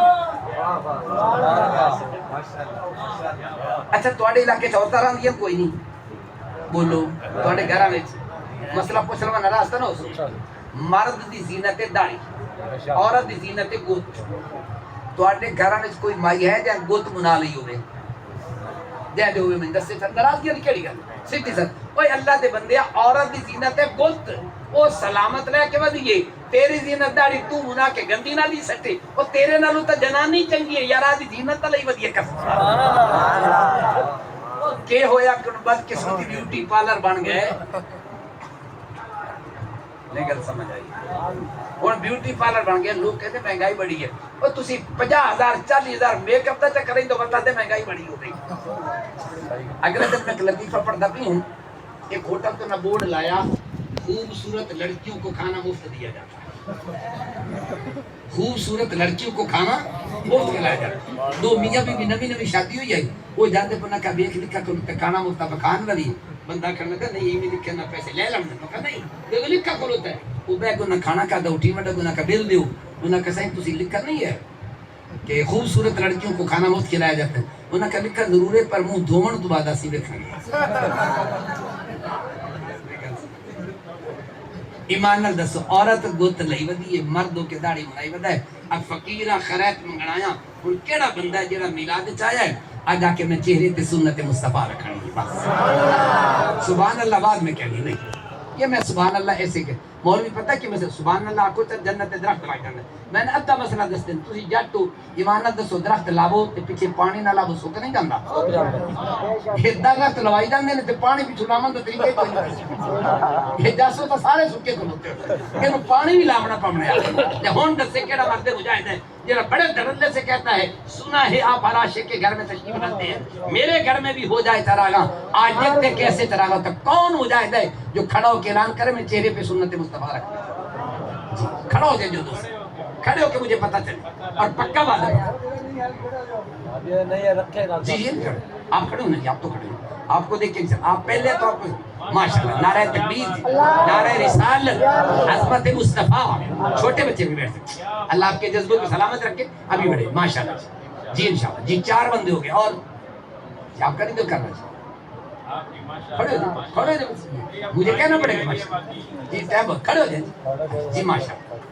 اچھا تواڈے علاقے چ عورتاں رہندیاں کوئی نہیں؟ بولو تواڈے گھراں وچ مسئلہ پوچھ لواں ناراض نہ ہو سو۔ مرد دی زینت ہے داڑھی، عورت دی زینت ہے گت۔ تواڈے گھراں وچ کوئی مائی ہے جے گت منا لئی ہوے؟ دے دے ہوئے میں دسے سر ناراضگی نہیں کیڑی گل سیدھی سر اوے اللہ دے بندے عورت دی زینت ہے گت، او سلامت رہ کے ودیے تیری زینت داڑھی تو منا کے گندی نہ لی سٹے اور تیرے نالو تا جنانی چنگی ہے یار آدھی زینت لئی ودیے قسم کہ ہویا کہ بد قسمتی بیوٹی پارلر بن گئے نہیں گل سمجھ آئی اور بیوٹی پارلر بن گئے لوگ کہتے مہنگائی بڑی ہے اور تسی 50,000 40,000 میک اپ تا کریں تو بتا دے مہنگائی بڑی ہو گئی اگلے دن میں لطیفہ پڑھتا بھی ہوں ایک ہوٹل تو نہ بورڈ لایا خوبصورت لڑکیوں کو کھانا مفت دیا جاتا ہے خوبصورت لڑکیوں کو کھانا مفت کھلایا جاتا ہے دو میاں بھی نوی نوی شادی ہوئی جائی وہ جاتے پر نہ کہا بیک لکھا کہ کھانا مفت بکھان والی بندہ کرنے کا نہیں یہ لکھے نہ پیسے لے لمنے تو کہا نہیں دیکھو لکھا کھول ہوتا ہے وہ بے کو نہ کھانا کھا دو اٹھی وڈا کو نہ کا بل دیو انہاں کہا صحیح تسی لکھا نہیں ہے کہ خوبصورت لڑکیوں کو کھانا مفت کھلایا جاتا ہے انہاں کہا لکھا ضرور ہے پر منہ دھومن تو بعد اسی دیکھیں گے ایمان نال دسو عورت گوت لئی ودی ہے مردوں کے داڑھی منائی ودا ہے اب فقیرہ خیرات منگنایا ہن کیڑا بندہ ہے جڑا میلاد وچ آیا ہے آجا کے میں چہرے تے سنت مصطفیٰ رکھنی بس سبحان اللہ بعد میں کہنی نہیں یہ میں سبحان اللہ ایسے کہ مولوی پتہ کہ میں سبحان اللہ آکو تے جنت درخت لائی جانا میں نے ادھا مسئلہ دس دن تسی جٹو ایمان نال دسو درخت لاو تے پیچھے پانی نہ لاو سوک نہیں جاندا یہ درخت لوائی جاندے نے تے پانی پیچھے لاون دا طریقہ کوئی نہیں یہ جاسو تو سارے سکے کھلوتے کہ پانی بھی لاونا پڑنا ہے تے ہن دسے کیڑا مرد مجاہد ہے جڑا بڑے درجے سے کہتا ہے سنا ہے آپ ہر عاشق کے گھر میں تشریف رکھتے ہیں میرے گھر میں بھی ہو جائے چراغاں آج دیکھتے کیسے چراغاں تو کون مجاہد ہے جو کھڑا ہو کے اعلان کرے میں چہرے پہ سنت مصطفیٰ رکھتا جی کھڑا ہو جائے جو دوسرے کھڑے ہو کے مجھے پتہ چلے اور پکا وعدہ جی جی آپ کھڑے ہو نا جی آپ تو کھڑے ہو آپ کو دیکھ کے آپ پہلے تو آپ کو ماشاءاللہ نعرہ تکبیر نعرہ رسالت عظمت مصطفیٰ چھوٹے بچے بھی بیٹھ سکتے اللہ آپ کے جذبوں کو سلامت رکھے ابھی بڑھے ماشاءاللہ جی انشاءاللہ جی 4 بندے ہو گئے اور آپ کا نہیں تو کرنا چاہیے کھڑے ہو جائے مجھے کہنا پڑے گا ماشاءاللہ جی کھڑے ہو جائیں جی ماشاءاللہ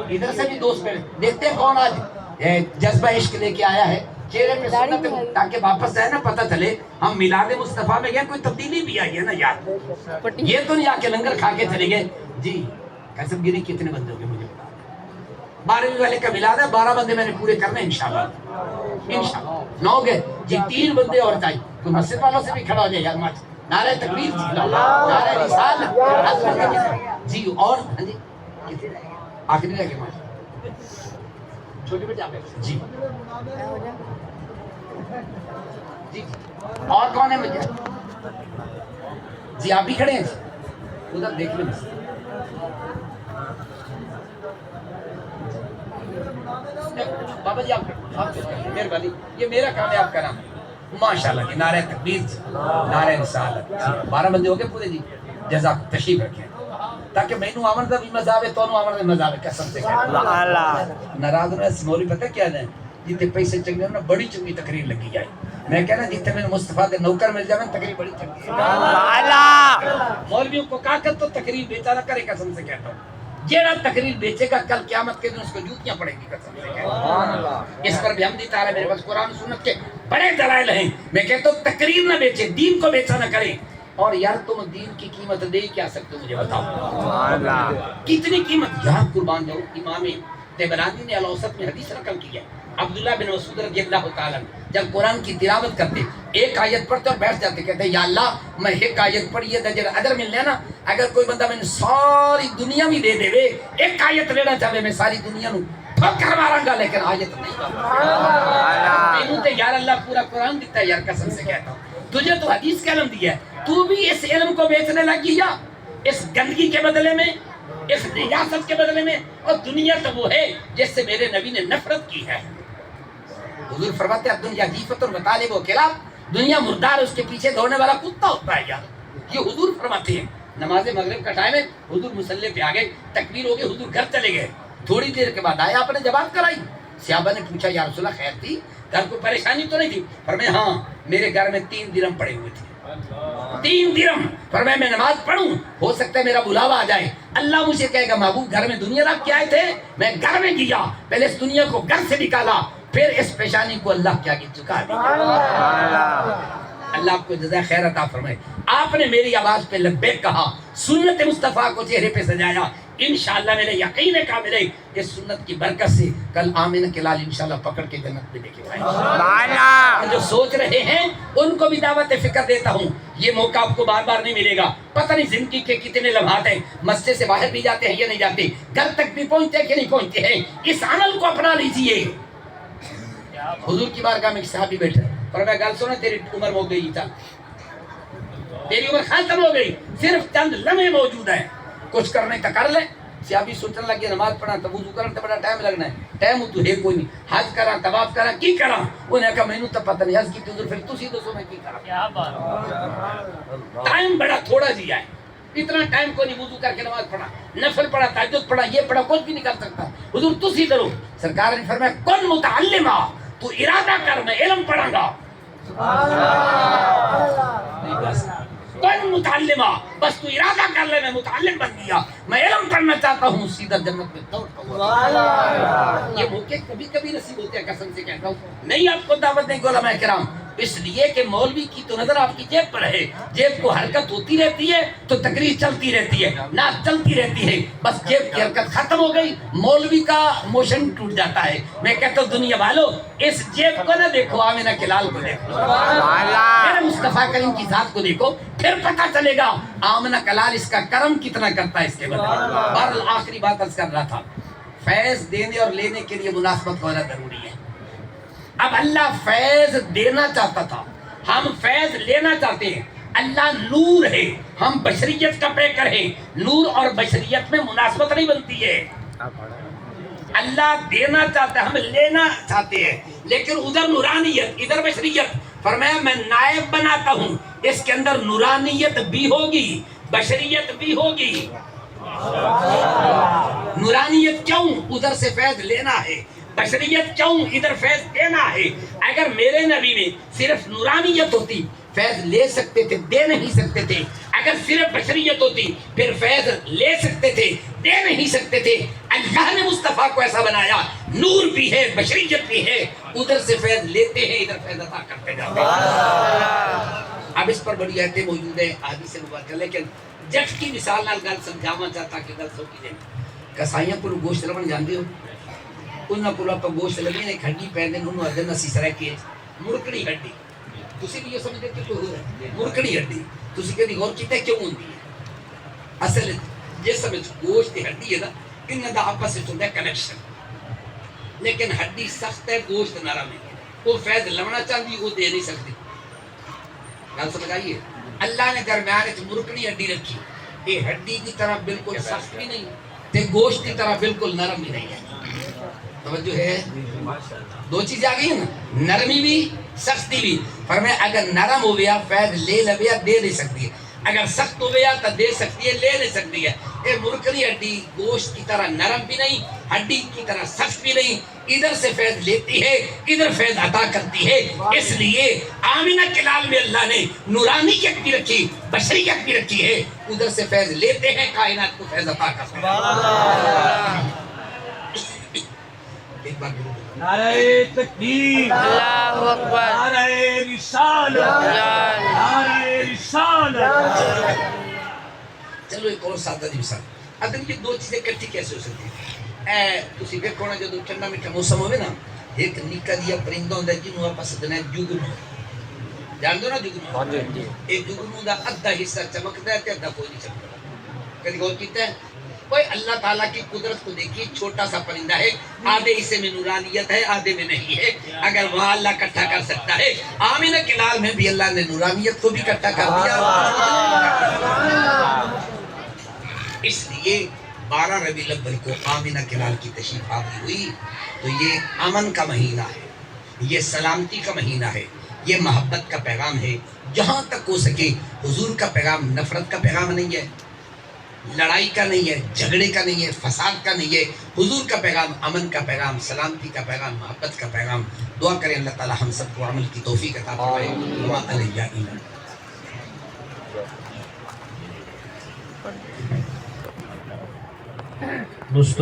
ادھر سے بھی دوست میرے دیکھتے ہیں کون آج جذبہ عشق لے کے آیا ہے چہرے پہ سنت تاکہ واپس جائے نا پتہ چلے ہم میلاد مصطفیٰ میں گئے کوئی تبدیلی بھی آئی ہے نا یار یہ تو نہیں آ کے لنگر کھا کے چلے گئے جی کسب گیری کتنے بندے ہو گئے مجھے بتا 12ویں والے کا میلاد ہے 12 بندے میں نے پورے کرنے انشاءاللہ 9 ہو گئے جی 3 بندے اور چاہیے تو مسجد والوں سے بھی کھڑا ہو جائے یار نعرہ تکبیر جی نعرہ رسالت جی اور جی آخری رہ گئے چھوٹے بچے آپ جی جی اور کون ہے مجھے جی آپ بھی کھڑے ہیں ادھر دیکھ لیں بابا جی آپ مہربانی یہ میرا کام ہے آپ کا نام ماشاءاللہ نعرہ تکبیر نعرہ رسالت 12 بندے ہو گئے پورے جی جزاک تشریف رکھیں تاکہ میں نو آمن دا بھی مزہ آوے تو نو آمن دا مزہ آوے قسم سے کہتا ناراض ہونا مولوی پتہ کیا دیں جیتے پیسے چنگے ہونا بڑی چنگی تقریر لگی جائے میں کہنا جیتے میں مصطفیٰ دے نوکر مل جائے تقریر بڑی چنگی مولویوں کو کہا کر تو تقریر بیچا نہ کرے قسم سے کہتا ہوں جیڑا تقریر بیچے گا کل قیامت کے دن اس کو جوتیاں پڑیں گی قسم سے کہتا ہوں اس پر بھی ہم دیتا ہے میرے پاس قرآن سنت کے بڑے دلائل ہیں میں کہتا ہوں تقریر نہ بیچے دین کو بیچا نہ کرے اور یار تم دین کی قیمت دے کیا سکتے ہو مجھے بتاؤ کتنی قیمت یہاں قربان جاؤ امام طبرانی نے الاوسط میں حدیث نقل کی ہے عبداللہ بن مسعود رضی اللہ تعالیٰ جب قرآن کی تلاوت کرتے ایک آیت پڑھتے اور بیٹھ جاتے کہتے یا اللہ میں ایک آیت پڑھی ہے اگر ملنے نا اگر کوئی بندہ میں ساری دنیا بھی دے دے ایک آیت لینا چاہے میں ساری دنیا نو ٹھوکر ماروں گا لیکن آیت نہیں مانوں تے یار اللہ پورا قرآن دیتا ہے یار قسم سے کہتا ہوں تجھے تو حدیث کا علم دیا ہے تو بھی اس علم کو بیچنے لگی یا اس گندگی کے بدلے میں اس ریاست کے بدلے میں اور دنیا تو وہ ہے جس سے میرے نبی نے نفرت کی ہے حضور فرماتے ہیں دنیا جیفت اور مطالب و کلاب دنیا مردار اس کے پیچھے دوڑنے والا کتا ہوتا ہے یار یہ حضور فرماتے ہیں نماز مغرب کا ٹائم ہے حضور مصلی پہ آ گئے تکبیر ہو گئی حضور گھر چلے گئے تھوڑی دیر کے بعد آئے آپ نے جواب کرائی صحابہ نے پوچھا یا رسول اللہ خیر تھی گھر کو پریشانی تو نہیں تھی فرمایا ہاں میرے گھر میں 3 درم پڑے ہوئے تھے 3 درم فرمایا میں نماز پڑھوں ہو سکتا ہے میرا بلاوا آ جائے اللہ مجھے کہے گا محبوب گھر میں دنیا رکھ کے آئے تھے میں گھر میں گیا پہلے اس دنیا کو گھر سے نکالا پھر اس پیشانی کو اللہ کے آگے چکا دیا اللہ آپ کو جزائے خیر عطا فرمائے آپ نے میری آواز پہ لبیک کہا سنت مصطفیٰ کو چہرے پہ سجایا انشاءاللہ میرے یقین ہے کامل ہے اس سنت کی برکت سے کل آمینہ کے لال انشاءاللہ پکڑ کے جنت میں لے کے جائیں گے۔ جو سوچ رہے ہیں ان کو بھی دعوت فکر دیتا ہوں، یہ موقع آپ کو بار بار نہیں ملے گا۔ پتہ نہیں زندگی کے کتنے لمحات ہیں، مسجد سے باہر بھی جاتے ہیں یا نہیں جاتے، گھر تک بھی پہنچتے ہیں کہ نہیں پہنچتے ہیں، اس عمل کو اپنا لیجئے۔ حضور کی بارگاہ میں ایک صحابی بیٹھے اور میں گل سنا، تیری عمر ہو گئی، چل تیری عمر ختم ہو گئی، صرف چند لمحے موجود ہیں، کچھ کرنے کا کر لے۔ صحابی سوچنے لگے نماز پڑھا تو وضو کرنے تو بڑا ٹائم لگنا ہے، ٹائم تو ہے کوئی نہیں، حج کرا طواف کرا کی کرا؟ انہیں کہا میں نے تو پتہ نہیں، حج کی حضور پھر تسی دسو میں کی کرا؟ ٹائم بڑا تھوڑا دیا ہے، اتنا ٹائم کو نہیں، وضو کر کے نماز پڑھا، نفل پڑھا، تہجد پڑھا، یہ پڑھا، کچھ بھی نہیں کر سکتا، حضور تسی کرو۔ سرکار نے فرمایا کن متعلما، تو ارادہ کر میں علم پڑھاں گا۔ کن متعلمہ، بس تو ارادہ کر لے میں متعلم بن گیا، میں علم پڑھنا چاہتا ہوں، سیدھا جنت میں دوڑتا ہوں۔ یہ موقع کبھی کبھی نصیب ہوتے ہیں، قسم سے کہتا ہوں، نہیں آپ کو دعوت نہیں علماء کرام، اس لیے کہ مولوی کی تو نظر آپ کی جیب پر ہے، جیب کو حرکت ہوتی رہتی ہے تو تقریر چلتی رہتی ہے، نعت چلتی رہتی ہے، بس جیب کی حرکت ختم ہو گئی، مولوی کا موشن ٹوٹ جاتا ہے۔ میں کہتا ہوں دنیا والو اس جیب کو نہ دیکھو، آمینہ کے لال کو دیکھو، میرے مصطفیٰ کریم کی ذات کو دیکھو، پھر پتہ چلے گا آمنہ کا لال اس کا کرم کتنا کرتا ہے اس کے بدلے۔ بہرحال آخری بات عرض کر رہا تھا، فیض دینے اور لینے کے لیے مناسبت ہونا ضروری ہے۔ اب اللہ فیض دینا چاہتا تھا، ہم فیض لینا چاہتے ہیں۔ اللہ نور ہے، ہم بشریت کا پیکر ہیں، نور اور بشریت میں مناسبت نہیں بنتی ہے۔ اللہ دینا چاہتا ہے، ہم لینا چاہتے ہیں، لیکن ادھر نورانیت ادھر بشریت۔ فرمایا میں نائب بناتا ہوں، اس کے اندر نورانیت بھی ہوگی، بشریت بھی ہوگی۔ نورانیت کیوں؟ ادھر سے فیض لینا ہے، بشریت کیوں؟ ادھر فیض دینا ہے۔ اگر میرے نبی میں صرف نورانیت ہوتی فیض لے سکتے تھے، دے نہیں سکتے تھے، اگر صرف بشریت ہوتی پھر فیض لے سکتے تھے، دے نہیں سکتے تھے۔ اللہ نے مصطفیٰ کو ایسا بنایا، نور بھی ہے، بشریت بھی ہے، ادھر سے فیض لیتے ہیں، ادھر فیض عطا کرتے جاتے ہیں۔ اب اس پر بڑی آیتیں موجود ہیں حدیث مبارکہ، لیکن جٹ کی مثال نال گل سمجھاواں چاہتا کہ گل سوکی جائے۔ کسائیاں کو گوشت لبن جاندے ہو، انہاں کو آپ گوشت لبی نے ہڈی پہ دین، انہوں اردن اسی سرائے کی مرکڑی ہڈی، تسی بھی یہ سمجھتے کہ کوئی ہے مرکڑی ہڈی، تسی کہنی غور کیتا ہے کیوں ہوندی ہے؟ اصل جس سمجھ گوشت ہڈی ہے نا، انہاں دا آپس سے ہوتا ہے کنیکشن، لیکن ہڈی سخت ہے، گوشت نرم ہے، وہ فیض لبنا چاہتی وہ دے نہیں سکتی۔ گل سمجھ آئیے؟ اللہ نے درمیان ایک مرکڑی ہڈی رکھی، یہ ہڈی کی طرح بالکل سخت بھی نہیں تے گوشت کی طرح بالکل نرم بھی نہیں ہے۔ توجہ ہے؟ دو چیزیں آ گئی ہیں نا، نرمی بھی سختی بھی۔ فرمایا اگر نرم ہو گیا فیض لے لبیا دے نہیں سکتی ہے، اگر سخت ہو گیا تو دے سکتی ہے، لے نہیں سکتی ہے۔ یہ مرکڑی ہڈی گوشت کی طرح نرم بھی نہیں، ہڈی کی طرح سخت بھی نہیں، ادھر سے فیض لیتی ہے، ادھر فیض عطا کرتی ہے۔ اس لیے آمنہ کے لال میں اللہ نے نورانیت بھی رکھی، بشریت بھی رکھی ہے، ادھر سے فیض لیتے ہیں، کائنات کو فیض عطا کرتے ہیں۔ ایک بار نعرہ تکبیر، اللہ اکبر، نعرہ رسالت، نعرہ رسالت۔ چلو ایک اور سادہ دی مثال، اگر یہ دو چیزیں کٹھی کیسے ہو سکتی ہیں؟ تسی دیکھو نا جدوں ٹھنڈا میٹھا موسم ہوئے نا، ایک نکا جیا پرندہ ہوندا ہے جنوں آپا سدنا ہے جگنو، جان دو نا جگنو؟ ایک جگنو دا ادھا حصہ چمکدا ہے تے ادھا کوئی نہیں چمکدا۔ کدی غور کیتا ہے؟ کوئی اللہ تعالیٰ کی قدرت کو دیکھیے، چھوٹا سا پرندہ ہے، آدھے حصے میں نورانیت ہے، آدھے میں نہیں ہے، اگر وہاں اللہ اکٹھا کر سکتا ہے، آمنہ کے لال میں بھی اللہ نے نورانیت کو بھی اکٹھا کر دیا۔ اس لیے 12 ربیع الاول کو آمنہ کے لال کی تشریف آوری ہوئی، تو یہ امن کا مہینہ ہے، یہ سلامتی کا مہینہ ہے، یہ محبت کا پیغام ہے۔ جہاں تک ہو سکے حضور کا پیغام نفرت کا پیغام نہیں ہے، لڑائی کا نہیں ہے، جھگڑے کا نہیں ہے، فساد کا نہیں ہے، حضور کا پیغام امن کا پیغام، سلامتی کا پیغام، محبت کا پیغام۔ دعا کریں اللہ تعالی ہم سب کو عمل کی توفیق عطا فرمائے۔ دعا علیہ ایمان۔ دوستو